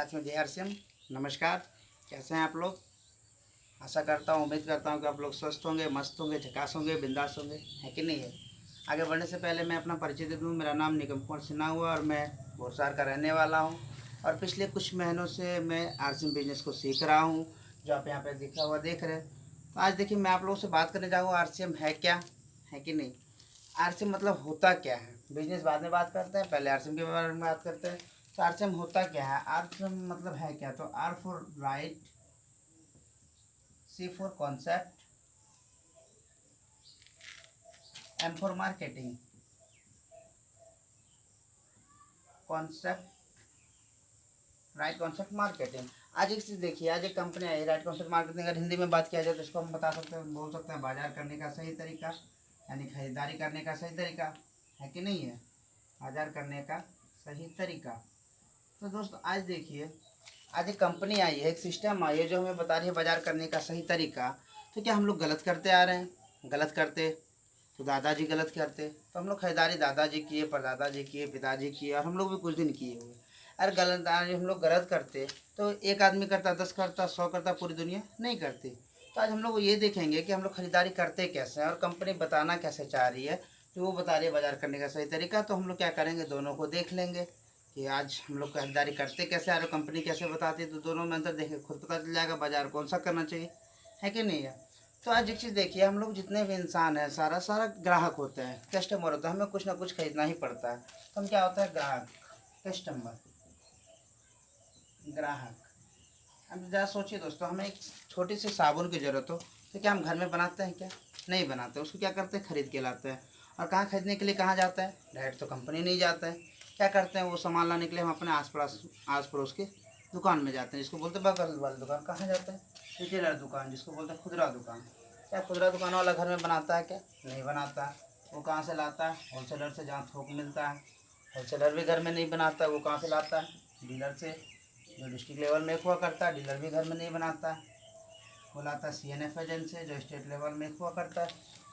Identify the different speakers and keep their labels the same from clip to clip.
Speaker 1: साथ में जय हरसिम। नमस्कार, कैसे हैं आप लोग? आशा करता हूँ, उम्मीद करता हूँ कि आप लोग स्वस्थ होंगे, मस्त होंगे, झकास होंगे, बिंदास होंगे, है कि नहीं है। आगे बढ़ने से पहले मैं अपना परिचय दे दूँ। मेरा नाम निगम कुमार सिन्हा हुआ और मैं भोरसार का रहने वाला हूँ। और पिछले कुछ महीनों से मैं आरसिम बिजनेस को सीख रहा हूँ, जो आप यहाँ पर लिखा हुआ देख रहे हैं। तो आज देखिए, मैं आप लोगों से बात करने जाऊँगा आरसीएम है क्या, है कि नहीं। आरसीएम मतलब होता क्या है। बिजनेस बाद में बात करते हैं, पहले आरसीएम के बारे में बात करते हैं। तो आरसीएम होता क्या है, आरसीएम मतलब है क्या। तो R for right, C for concept, M for marketing. Concept, right concept, marketing. आज एक चीज़ देखिए, आज एक कंपनी आई राइट कॉन्सेप्ट मार्केटिंग। अगर हिंदी में बात किया जाए तो इसको हम बता सकते हैं, बोल सकते हैं बाजार करने का सही तरीका, यानी खरीदारी करने का सही तरीका, है कि नहीं है। बाजार करने का सही तरीका। तो दोस्तों आज देखिए, आज एक कंपनी आई है, एक सिस्टम आई है जो हमें बता रही है बाजार करने का सही तरीका। तो क्या हम लोग गलत करते आ रहे हैं? गलत करते तो दादाजी गलत करते, तो हम लोग खरीदारी दादाजी किए, परदादाजी किए, पिताजी किए, और हम लोग भी कुछ दिन किए हुए। अरे गलत हम लोग गलत करते तो एक आदमी करता, 10 करता, 100 करता, पूरी दुनिया नहीं करती। तो आज हम लोग ये देखेंगे कि हम लोग खरीदारी करते कैसे हैं और कंपनी बताना कैसे चाह रही है कि वो बता रही है बाजार करने का सही तरीका। तो हम लोग क्या करेंगे, दोनों को देख लेंगे कि आज हम लोग खरीदारी करते कैसे और कंपनी कैसे बताती है। तो दोनों में अंतर देखें, खुद पता चल जाएगा बाजार कौन सा करना चाहिए, है कि नहीं है। तो आज एक चीज़ देखिए, हम लोग जितने भी इंसान हैं, सारा सारा ग्राहक होते हैं, कस्टमर होता है। हमें कुछ ना कुछ खरीदना ही पड़ता है। तो हम क्या होता है, ग्राहक, कस्टमर, ग्राहक। अब ज़रा सोचिए दोस्तों, हमें एक छोटी सी साबुन की ज़रूरत हो तो क्या हम घर में बनाते हैं क्या? नहीं बनाते। उसको क्या करते हैं, खरीद के लाते हैं। और कहाँ खरीदने के लिए कहाँ जाता है? डायरेक्ट तो कंपनी नहीं जाता है। क्या करते हैं, वो सामान लाने के लिए हम अपने आस पड़ोस के दुकान में जाते हैं, जिसको बोलते हैं बगल वाली दुकान। कहाँ जाते हैं? रिटेलर दुकान, जिसको बोलते हैं खुदरा दुकान। क्या खुदरा दुकान वाला घर में बनाता है क्या? नहीं बनाता है। वो कहाँ से लाता है? होलसेलर से, जहाँ थोक मिलता है। होलसेलर भी घर में नहीं बनाता है। वो कहाँ से लाता है? डीलर से, जो डिस्ट्रिक्ट लेवल में एक हुआ करता है। डीलर भी घर में नहीं बनाता है। वो लाता है सीएनएफ एजेंट से, जो स्टेट लेवल में एक हुआ करता है।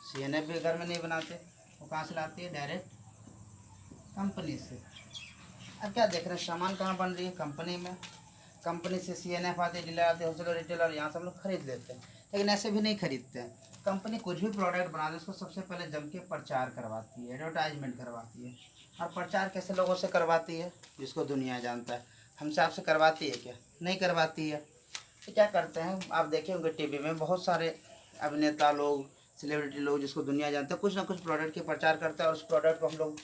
Speaker 1: सीएनएफ भी घर में नहीं बनाते। वो कहाँ से लाती है? डायरेक्ट कंपनी से। अब क्या देख रहे हैं, सामान कहाँ बन रही है? कंपनी में। कंपनी से सीएनएफ आते, डीलर आते, होलसेलर, रिटेलर, यहाँ से हम लोग खरीद लेते हैं। लेकिन ऐसे भी नहीं खरीदते हैं। कंपनी कुछ भी प्रोडक्ट बना दे, उसको सबसे पहले जम के प्रचार करवाती है, एडवर्टाइजमेंट करवाती है। और प्रचार कैसे लोगों से करवाती है, जिसको दुनिया जानता है। हमसे आपसे करवाती है क्या? नहीं करवाती है। तो क्या करते हैं, आप देखे होंगे टीवी में बहुत सारे अभिनेता लोग, सेलिब्रिटी लोग, जिसको दुनिया जानते हैं, कुछ ना कुछ प्रोडक्ट के प्रचार करते हैं। और उस प्रोडक्ट को हम लोग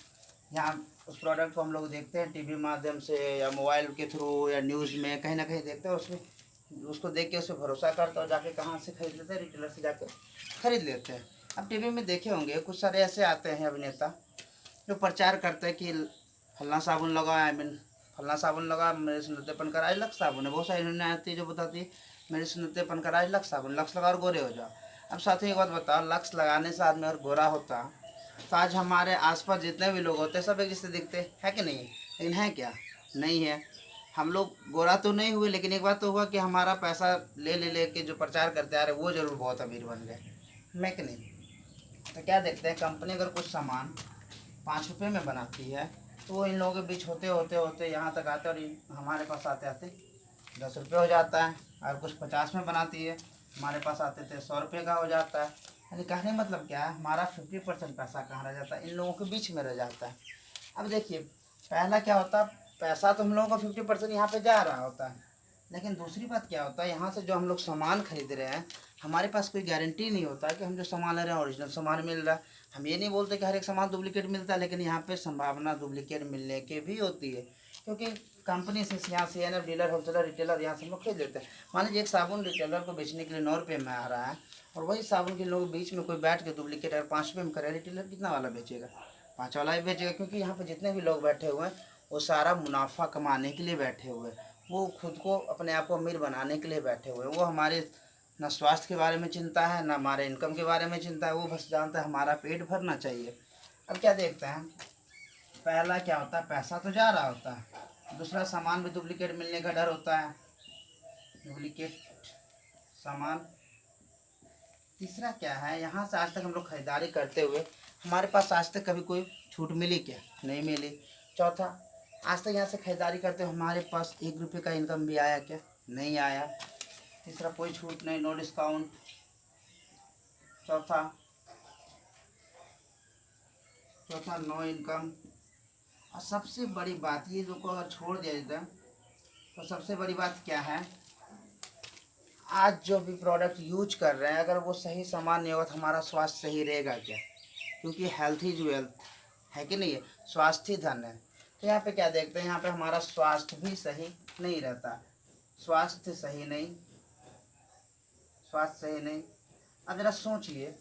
Speaker 1: यहाँ, उस प्रोडक्ट को हम लोग देखते हैं टीवी माध्यम से या मोबाइल के थ्रू या न्यूज़ में, कहीं ना कहीं देखते हैं। उसमें उसको देख के उस पर भरोसा करते हैं और जाके कहाँ से खरीद लेते हैं? रिटेलर से जाके खरीद लेते हैं। अब टीवी में देखे होंगे कुछ सारे ऐसे आते हैं अभिनेता, जो प्रचार करते हैं कि फलना साबुन लगा, आई मीन फलना साबुन लगा, मेरे सुंदरतेपन का राज लक्स साबुन है। बहुत सारी यूनियन आती है जो बताती है मेरे सुंदरतेपन का राज लक्स साबुन, लक्स लगा और गोरे हो जाओ। अब साथ ही एक बात बताओ, लक्स लगाने से आदमी और गोरा होता तो आज हमारे आसपास जितने भी लोग होते सब एक जैसे दिखते हैं कि नहीं? लेकिन है क्या? नहीं है। हम लोग गोरा तो नहीं हुए, लेकिन एक बात तो हुआ कि हमारा पैसा ले ले लेके जो प्रचार करते आ रहे वो जरूर बहुत अमीर बन गए, मैं कि नहीं। तो क्या देखते हैं, कंपनी अगर कुछ सामान 5 रुपये में बनाती है तो वो इन लोगों के बीच होते होते होते यहाँ तक आते, और हमारे पास आते आते 10 रुपये हो जाता है। और कुछ 50 में बनाती है, हमारे पास आते थे 100 रुपये का हो जाता है। यानी कहने मतलब क्या है, हमारा 50% पैसा कहाँ रह जाता है? इन लोगों के बीच में रह जाता है। अब देखिए, पहला क्या होता है, पैसा तो हम लोगों का 50% यहाँ पे जा रहा होता है। लेकिन दूसरी बात क्या होता है, यहाँ से जो हम लोग सामान खरीद रहे हैं, हमारे पास कोई गारंटी नहीं होता कि हम जो सामान ले रहे हैं ओरिजिनल सामान मिल रहा है। हम ये नहीं बोलते कि हर एक सामान डुप्लीकेट मिलता है, लेकिन यहाँ पे संभावना डुप्लीकेट मिलने की भी होती है, क्योंकि कंपनी से यहाँ से एन डीलर, होलसेलर, रिटेलर, यहाँ से हम लोग खरीद लेते हैं। मान लीजिए एक साबुन रिटेलर को बेचने के लिए 9 रुपये में आ रहा है, और वही साबुन के लोग बीच में कोई बैठ के डुप्लीकेट अगर 5 रुपये में करे, रिटेलर कितना वाला बेचेगा? 5 वाला ही बेचेगा, क्योंकि यहाँ पर जितने भी लोग बैठे हुए हैं वो सारा मुनाफा कमाने के लिए बैठे हुए हैं। वो खुद को, अपने आप को अमीर बनाने के लिए बैठे हुए हैं। वो हमारे ना स्वास्थ्य के बारे में चिंता है, ना हमारे इनकम के बारे में चिंता है। वो बस जानता है हमारा पेट भरना चाहिए। अब क्या देखते हैं, पहला क्या होता है, पैसा तो जा रहा होता है। दूसरा, सामान भी डुप्लीकेट मिलने का डर होता है, डुप्लीकेट सामान। तीसरा क्या है, यहाँ से आज तक हम लोग खरीदारी करते हुए हमारे पास आज तक कभी कोई छूट मिली क्या? नहीं मिली। चौथा, आज तक यहाँ से खरीदारी करते हो हमारे पास 1 रुपये का इनकम भी आया क्या? नहीं आया। तीसरा, कोई छूट नहीं, नो डिस्काउंट। चौथा, नो इनकम। और सबसे बड़ी बात ये जो को अगर छोड़ दिया जाता है तो सबसे बड़ी बात क्या है, आज जो भी प्रोडक्ट यूज कर रहे हैं अगर वो सही सामान नहीं होगा तो हमारा स्वास्थ्य सही रहेगा क्या? क्योंकि हेल्थ इज वेल्थ है कि नहीं है, स्वास्थ्य ही धन है। तो यहाँ पे क्या देखते हैं, यहाँ पे हमारा स्वास्थ्य भी सही नहीं रहता, स्वास्थ्य सही नहीं, स्वास्थ्य सही नहीं। अब जरा सोचिए,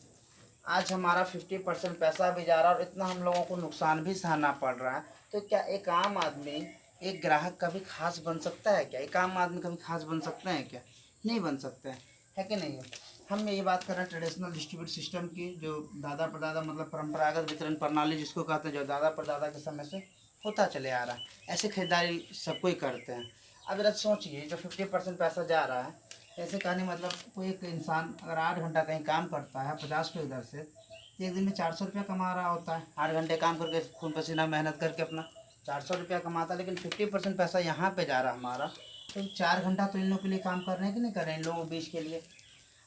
Speaker 1: आज हमारा 50% पैसा भी जा रहा है और इतना हम लोगों को नुकसान भी सहना पड़ रहा है। तो क्या एक आम आदमी, एक ग्राहक कभी खास बन सकता है क्या? एक आम आदमी कभी खास बन सकते हैं क्या? नहीं बन सकते हैं, है कि नहीं है? हम यही बात कर रहे हैं ट्रेडिशनल डिस्ट्रीब्यूट सिस्टम की, जो दादा परदादा मतलब परंपरागत वितरण प्रणाली जिसको कहते हैं, जो दादा परदादा के समय से होता चले आ रहा है। ऐसे खरीदारी सब कोई करते हैं। अब जरा सोचिए, जो 50% पैसा जा रहा है, ऐसे कहने मतलब कोई एक इंसान अगर 8 घंटा कहीं काम करता है 50 रुपये इधर से, तो एक दिन में 400 रुपया कमा रहा होता है। 8 घंटे काम करके खून पसीना मेहनत करके अपना 400 रुपया कमाता है। लेकिन 50% पैसा यहाँ पे जा रहा है हमारा, तो 4 घंटा तो इन लोगों के लिए काम कर रहे हैं कि नहीं कर रहे हैं, इन लोगों के बीच के लिए।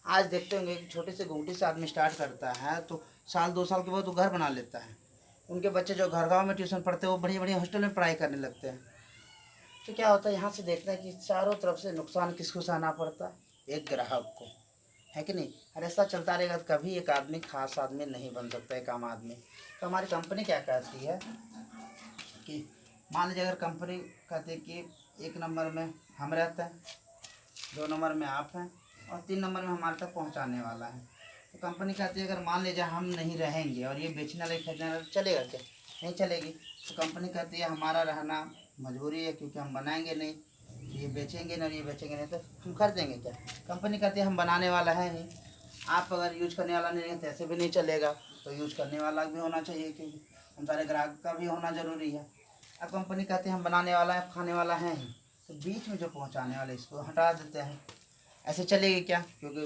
Speaker 1: आज देखते होंगे कि छोटे से घूंटी से आदमी स्टार्ट करता है तो साल 2 साल के बाद वो घर बना लेता है। उनके बच्चे जो घर गाँव में ट्यूशन पढ़ते हैं वो बड़ी बड़ी हॉस्टल में पढ़ाई करने लगते हैं। तो क्या होता है, यहाँ से देखते हैं कि चारों तरफ से नुकसान किसको सहना पड़ता है? एक ग्राहक को, है कि नहीं? और ऐसा चलता रहेगा तो कभी एक आदमी खास आदमी नहीं बन सकता, एक आम आदमी। तो हमारी कंपनी क्या कहती है कि मान लीजिए अगर कंपनी कहती है कि 1 नंबर में हम रहते हैं, 2 नंबर में आप हैं और 3 नंबर में हमारे तक पहुंचाने वाला है। तो कंपनी कहती है अगर मान लीजिए हम नहीं रहेंगे और ये बेचने वाले खरीदने वाले, चलेगा क्या? नहीं चलेगी। तो कंपनी कहती है हमारा रहना मजबूरी है, क्योंकि हम बनाएंगे नहीं, ये बेचेंगे नहीं और ये बेचेंगे नहीं तो हम खरीदेंगे क्या? कंपनी कहती है हम बनाने वाला है नहीं, आप अगर यूज करने वाला नहीं है तो ऐसे भी नहीं चलेगा, तो यूज करने वाला भी होना चाहिए, क्योंकि हम सारे ग्राहक का भी होना ज़रूरी है। अब कंपनी कहती है हम बनाने वाला है, खाने वाला है ही, तो बीच में जो पहुंचाने वाले इसको हटा देते हैं। ऐसे चलेगी क्या? क्योंकि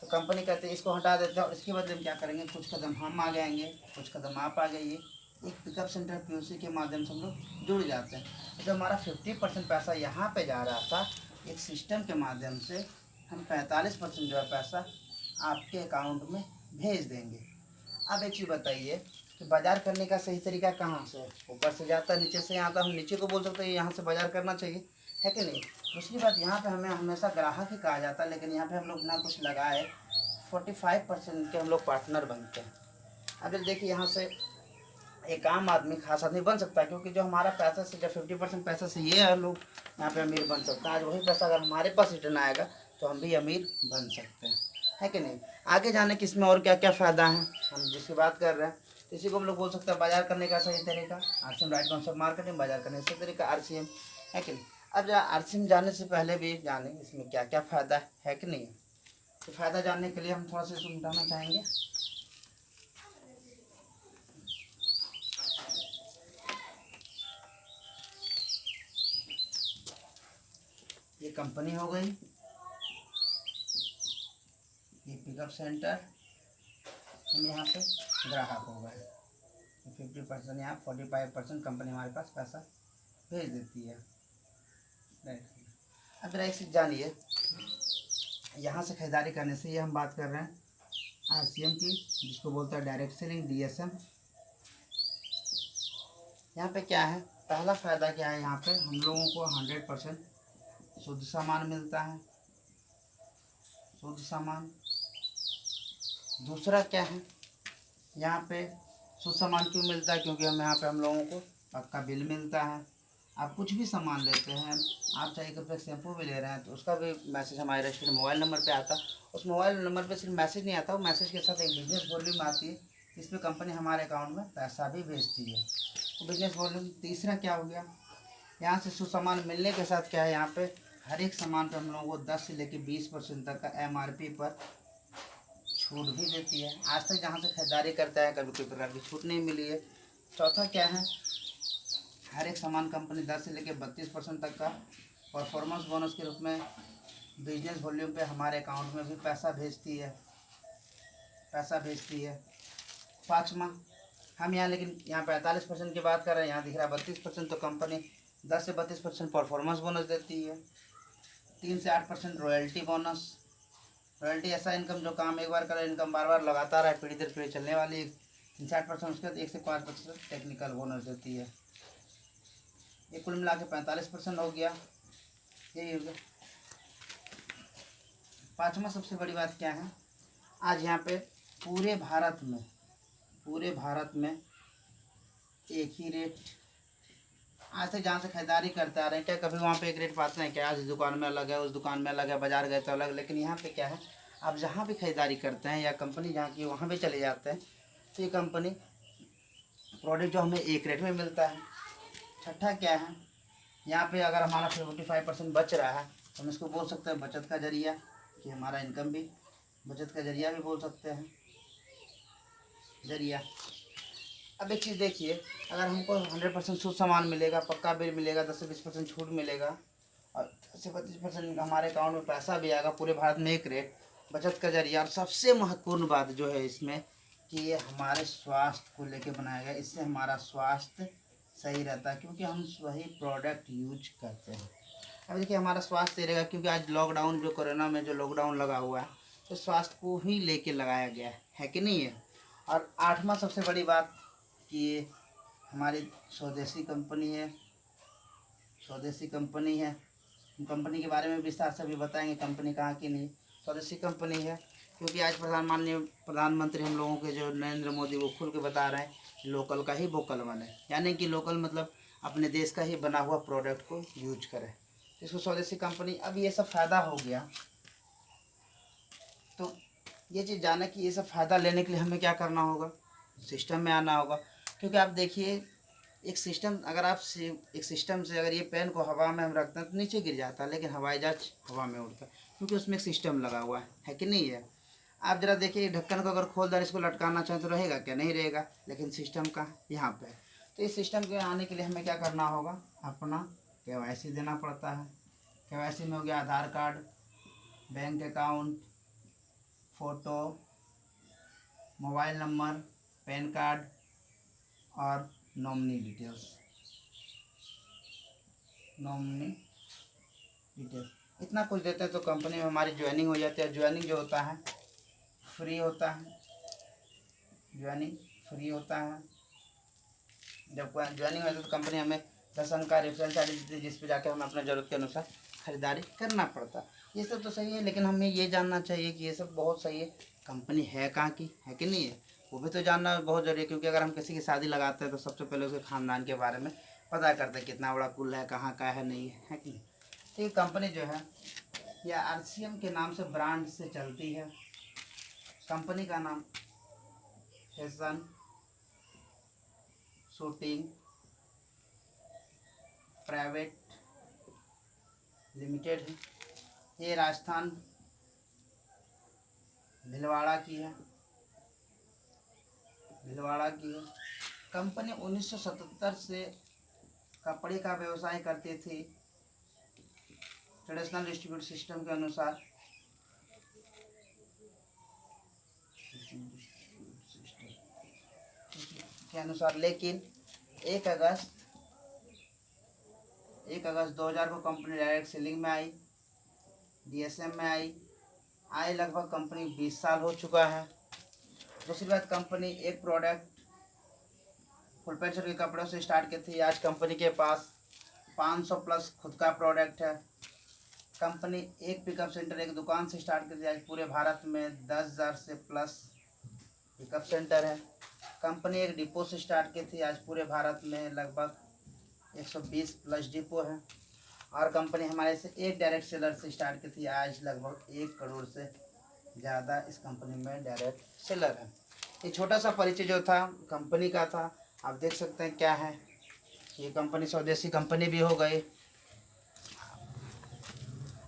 Speaker 1: तो कंपनी कहती है इसको हटा देते हैं और इसके बदले में क्या करेंगे, कुछ कदम हम आगे आएंगे, कुछ कदम आप आ जाइए, एक पिकअप सेंटर पीओसी के माध्यम से हम लोग जुड़ जाते हैं। तो हमारा 50% पैसा यहाँ पे जा रहा था, एक सिस्टम के माध्यम से हम 45% जो है पैसा आपके अकाउंट में भेज देंगे। अब एक चीज़ बताइए कि बाजार करने का सही तरीका कहाँ से है? ऊपर से जाता है, नीचे से आता। हम नीचे को बोल सकते हैं यहाँ से बाजार करना चाहिए, है कि नहीं? दूसरी बात, यहाँ पे हमें हमेशा ग्राहक ही कहा जाता है, लेकिन यहाँ पे हम लोग ना कुछ लगाए 45% के हम लोग पार्टनर बनते हैं। अब देखिए, यहाँ से एक आम आदमी खास आदमी बन सकता है, क्योंकि जो हमारा पैसा से, जब 50% पैसा से ये है लोग यहाँ पे अमीर बन सकता है। आज वही पैसा अगर हमारे पास रिटर्न आएगा तो हम भी अमीर बन सकते हैं, है कि नहीं? आगे जाने कि इसमें और क्या क्या फ़ायदा है, हम जिसकी बात कर रहे हैं, तो इसी को हम लोग बोल सकते हैं बाजार करने का सही तरीका, RCM राइट कॉन्सेप्ट मार्केटिंग। बाजार करने का सही तरीका RCM, है कि नहीं? अब RCM जाने से पहले भी जाने इसमें क्या क्या फ़ायदा है कि नहीं। तो फ़ायदा जानने के लिए हम थोड़ा सा इसको मिटाना चाहेंगे। ये कंपनी हो गई, ये पिकअप सेंटर, हम यहाँ पे ग्राहक हो गए। 50% यहाँ, 45% कंपनी हमारे पास पैसा भेज देती है, राइट। अब जरा एक चीज़ जानिए, यहाँ से खरीदारी करने से, ये हम बात कर रहे हैं RCM की, जिसको बोलते हैं डायरेक्ट सेलिंग, DSM। यहाँ पे क्या है, पहला फ़ायदा क्या है, यहाँ पे हम लोगों को 100% शुद्ध सामान मिलता है, शुद्ध सामान। दूसरा क्या है, यहाँ पे शुद्ध सामान क्यों मिलता है? क्योंकि हम लोगों को पक्का बिल मिलता है। आप कुछ भी सामान लेते हैं, आप चाहे 1 रुपये शैम्पू भी ले रहे हैं तो उसका भी मैसेज हमारे रेस्टोरेंट मोबाइल नंबर पे आता है। उस मोबाइल नंबर पे सिर्फ मैसेज नहीं आता, वो मैसेज के साथ एक बिजनेस वॉल्यूम आती है, इसमें कंपनी हमारे अकाउंट में पैसा भी भेजती है, तो बिजनेस वॉल्यूम। तीसरा क्या हो गया, यहाँ से शुद्ध सामान मिलने के साथ क्या है, यहाँ पे हर एक सामान पर हम लोगों को 10 से लेकर 20% तक का MRP पर छूट भी देती है। आज तक जहाँ से खरीदारी करता है कभी कोई प्रकार की छूट नहीं मिली है। चौथा क्या है, हर एक सामान कंपनी 10 से लेकर 32% तक का परफॉर्मेंस बोनस के रूप में बिजनेस वॉल्यूम पे हमारे अकाउंट में भी पैसा भेजती है, पैसा भेजती है। पाँचवा, हम यहाँ लेकिन यहाँ 45% की बात कर रहे हैं, यहाँ दिख रहा है 32%, तो कंपनी 10 से 32% परफॉर्मेंस बोनस देती है। 3 से 8% रॉयल्टी बोनस। रॉयल्टी ऐसा इनकम जो काम एक बार करे, इनकम बार बार लगातार है, पीढ़ी दर पीढ़ी चलने वाली। 3 से 8%। उसके बाद 1 से 5% टेक्निकल बोनस देती है। ये कुल मिला के 45% हो गया। यही हो गया। पाँचवा सबसे बड़ी बात क्या है, आज यहाँ पे पूरे भारत में एक ही रेट, आज तक जहाँ से खरीदारी करते आ रहे हैं, क्या कभी वहाँ पे एक रेट पाते हैं क्या? आज इस दुकान में अलग है, उस दुकान में अलग है, बाजार गए तो अलग। लेकिन यहाँ पे क्या है, आप जहाँ भी खरीदारी करते हैं या कंपनी जहाँ की वहाँ पे चले जाते हैं तो ये कंपनी प्रोडक्ट जो हमें एक रेट में मिलता है। छठा क्या है, यहाँ पे अगर हमारा 45% बच रहा है तो हम इसको बोल सकते हैं बचत का जरिया, कि हमारा इनकम भी बचत का जरिया भी बोल सकते हैं, जरिया। अब एक चीज़ देखिए, अगर हमको 100% शुद्ध सामान मिलेगा, पक्का बिल मिलेगा, 10 से 20% छूट मिलेगा और 10 से 25% हमारे अकाउंट में पैसा भी आएगा, पूरे भारत में एक रेट, बचत का जरिया। और सबसे महत्वपूर्ण बात जो है इसमें कि ये हमारे स्वास्थ्य को लेके बनाया गया, इससे हमारा स्वास्थ्य सही रहता है, क्योंकि हम वही प्रोडक्ट यूज करते हैं। अब देखिए हमारा स्वास्थ्य सही रहेगा, क्योंकि आज लॉकडाउन, जो कोरोना में जो लॉकडाउन लगा हुआ है, तो स्वास्थ्य को ही लेके लगाया गया है कि नहीं है। और आठवां सबसे बड़ी बात कि ये हमारी स्वदेशी कंपनी है, स्वदेशी कंपनी है। हम कंपनी के बारे में विस्तार से भी बताएंगे, कंपनी कहाँ की नहीं, स्वदेशी कंपनी है। क्योंकि आज माननीय प्रधानमंत्री हम लोगों के जो नरेंद्र मोदी, वो खुल के बता रहे हैं लोकल का ही वोकल बने, यानी कि लोकल मतलब अपने देश का ही बना हुआ प्रोडक्ट को यूज करें, इसको स्वदेशी कंपनी। अब ये सब फ़ायदा हो गया, तो ये चीज़ जाना कि ये सब फ़ायदा लेने के लिए हमें क्या करना होगा, सिस्टम में आना होगा। क्योंकि आप देखिए एक सिस्टम, अगर आप एक सिस्टम से अगर ये पेन को हवा में हम रखते हैं तो नीचे गिर जाता है, लेकिन हवाई जहाज हवा में उड़ता है, क्योंकि उसमें एक सिस्टम लगा हुआ है कि नहीं है। आप ज़रा देखिए ढक्कन को अगर खोल दें, इसको लटकाना चाहें तो रहेगा क्या? नहीं रहेगा। लेकिन सिस्टम का यहाँ पे है। तो इस सिस्टम के आने के लिए हमें क्या करना होगा, अपना KYC देना पड़ता है। KYC में हो गया Aadhaar card, bank account, photo, mobile number, PAN card और नॉमिनी डिटेल्स। नॉमिनी डिटेल्स इतना कुछ देते हैं तो कंपनी में हमारी ज्वाइनिंग हो जाती है। ज्वाइनिंग जो होता है फ्री होता है, ज्वाइनिंग फ्री होता है। जब ज्वाइनिंग होती है तो कंपनी हमें 10 अंक का रेफरेंस आई डी देती है, जिस पे जाकर हमें अपने ज़रूरत के अनुसार खरीदारी करना पड़ता है। ये सब तो सही है, लेकिन हमें ये जानना चाहिए कि ये सब बहुत सही है, कंपनी है कहाँ की, है कि नहीं है, वो भी तो जानना बहुत ज़रूरी है। क्योंकि अगर हम किसी की शादी लगाते हैं तो सबसे पहले उसके ख़ानदान के बारे में पता करते हैं, कितना बड़ा कुल है, कहाँ का है, नहीं है कि नहीं। तो ये कंपनी जो है यह RCM के नाम से ब्रांड से चलती है। कंपनी का नाम फैशन शूटिंग प्राइवेट लिमिटेड है। ये राजस्थान भीलवाड़ा की है, भीलवाड़ा की है। कंपनी 1977 से कपड़े का व्यवसाय करती थी, ट्रेडिशनल डिस्ट्रीब्यूट सिस्टम के अनुसार। लेकिन 1 अगस्त 2000 को कंपनी डायरेक्ट सेलिंग में आई, DSM में आई लगभग कंपनी 20 साल हो चुका है। दूसरी बात, कंपनी एक प्रोडक्ट फुल पैंट शर्ट के कपड़ों से स्टार्ट की थी, आज कंपनी के पास 500 प्लस खुद का प्रोडक्ट है। कंपनी एक पिकअप सेंटर, एक दुकान से स्टार्ट की थी, आज पूरे भारत में 10,000 से प्लस पिकअप सेंटर है। कंपनी एक डिपो से स्टार्ट की थी, आज पूरे भारत में लगभग 120 प्लस डिपो है। और कंपनी हमारे से एक डायरेक्ट सेलर से स्टार्ट की थी, आज लगभग 1 करोड़ से ज़्यादा इस कंपनी में डायरेक्ट सेलर है। ये छोटा सा परिचय जो था कंपनी का था, आप देख सकते हैं क्या है। ये कंपनी स्वदेशी कंपनी भी हो गई।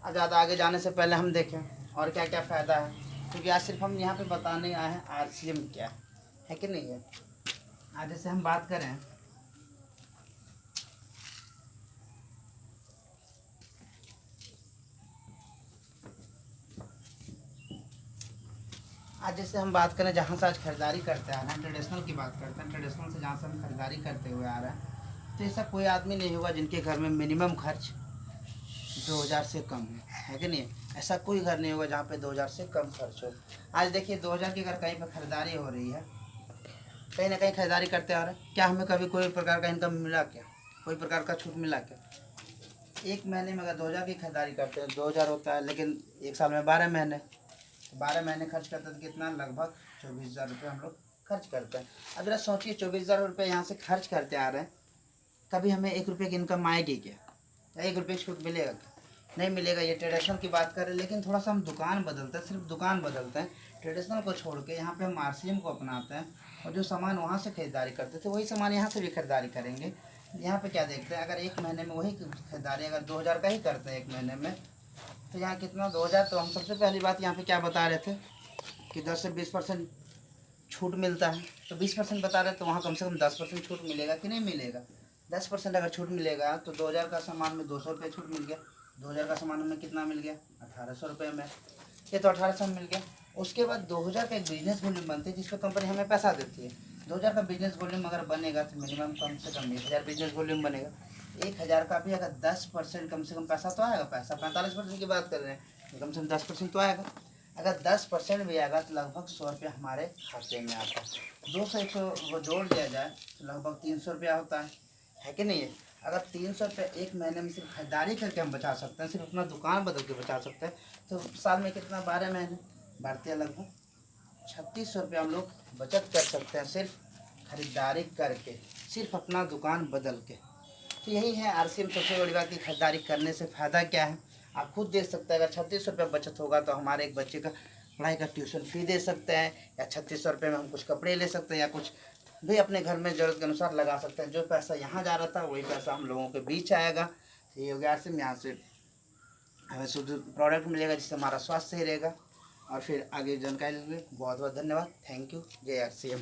Speaker 1: ज़्यादा आगे जाने से पहले हम देखें और क्या क्या फ़ायदा है, क्योंकि आज सिर्फ हम यहाँ पे बताने आए हैं RCM क्या है कि नहीं है। आज जैसे हम बात करें, जहाँ से आज खरीदारी करते आ रहे हैं, ट्रेडिशनल की बात करते हैं, ट्रेडिशनल से जहाँ से हम खरीदारी करते हुए आ रहे हैं, तो ऐसा कोई आदमी नहीं होगा जिनके घर में मिनिमम खर्च 2000 से कम है कि नहीं। ऐसा कोई घर नहीं होगा जहाँ पे 2000 से कम खर्च हो। आज देखिए 2000 की अगर कहीं पर खरीदारी हो रही है, कहीं ना कहीं खरीदारी करते आ रहे हैं, क्या हमें कभी कोई प्रकार का इनकम मिला क्या, कोई प्रकार का छूट मिला क्या। एक महीने में अगर 2000 की खरीदारी करते हैं 2000 होता है, लेकिन एक साल में 12 महीने, 12 महीने खर्च करते हैं तो कितना, लगभग 24,000 रुपये हम लोग खर्च करते हैं। अब जरा सोचिए 24,000 रुपये यहाँ से खर्च करते आ रहे हैं, कभी हमें 1 रुपये की इनकम आएगी क्या, या 1 रुपये की छूट मिलेगा क्या, नहीं मिलेगा। ये ट्रेडिशनल की बात करें, लेकिन थोड़ा सा हम दुकान बदलते हैं, सिर्फ दुकान बदलते हैं, ट्रेडिशनल को छोड़ के यहाँ पे हम आरसीएम को अपनाते हैं, और जो सामान वहाँ से खरीदारी करते थे वही सामान यहाँ से भी खरीदारी करेंगे। यहाँ पे क्या देखते हैं, अगर एक महीने में वही खरीदारी अगर 2000 का ही करते हैं एक महीने में, तो यहाँ कितना 2000। तो हम सबसे पहली बात यहाँ पे क्या बता रहे थे कि 10 से 20% छूट मिलता है, तो 20% बता रहे तो वहाँ कम से कम 10% छूट मिलेगा कि नहीं मिलेगा। 10% अगर छूट मिलेगा तो 2000 का सामान में 200 रुपये छूट मिल गया, 2000 का सामान में कितना मिल गया, 1800 रुपये में, ये तो 1800 में मिल गया। उसके बाद 2000 का एक बिजनेस वॉल्यूम बनती है जिस पर कंपनी हमें पैसा देती है। 2000 का बिजनेस वॉल्यूम अगर बनेगा तो मिनिमम कम से कम 1000 बिजनेस वॉल्यूम बनेगा। 1000 का भी अगर 10% कम से कम पैसा तो आएगा, पैसा 45% की बात कर रहे हैं, तो कम से कम 10% तो आएगा। अगर 10% भी आएगा तो लगभग 100 रुपया हमारे खाते में आता है। 200 100 वो जोड़ दिया जाए तो लगभग 300 रुपया होता है कि नहीं है। अगर 300 रुपये एक महीने में सिर्फ खरीदारी करके हम बचा सकते हैं, सिर्फ अपना दुकान बदल के बचा सकते हैं, तो साल में कितना, 12 महीने बढ़ते हैं, लगभग 3600 रुपये हम लोग बचत कर सकते हैं सिर्फ खरीदारी करके, सिर्फ अपना दुकान बदल के। तो यही है आरसीएम सबसे बड़ी बात की खरीदारी करने से फ़ायदा क्या है, आप खुद देख सकते हैं। अगर 3600 रुपये बचत होगा तो हमारे एक बच्चे का पढ़ाई का ट्यूशन फी दे सकते हैं, या 3600 रुपये में हम कुछ कपड़े ले सकते हैं, या कुछ भी अपने घर में ज़रूरत के अनुसार लगा सकते हैं। जो पैसा यहाँ जा रहा था वही पैसा हम लोगों के बीच आएगा। तो ये हो गया आरसीएम, यहाँ से हमें शुद्ध प्रोडक्ट मिलेगा जिससे हमारा स्वास्थ्य सही रहेगा। और फिर आगे जानकारी लेंगे। बहुत बहुत धन्यवाद, थैंक यू, जय आरसीएम।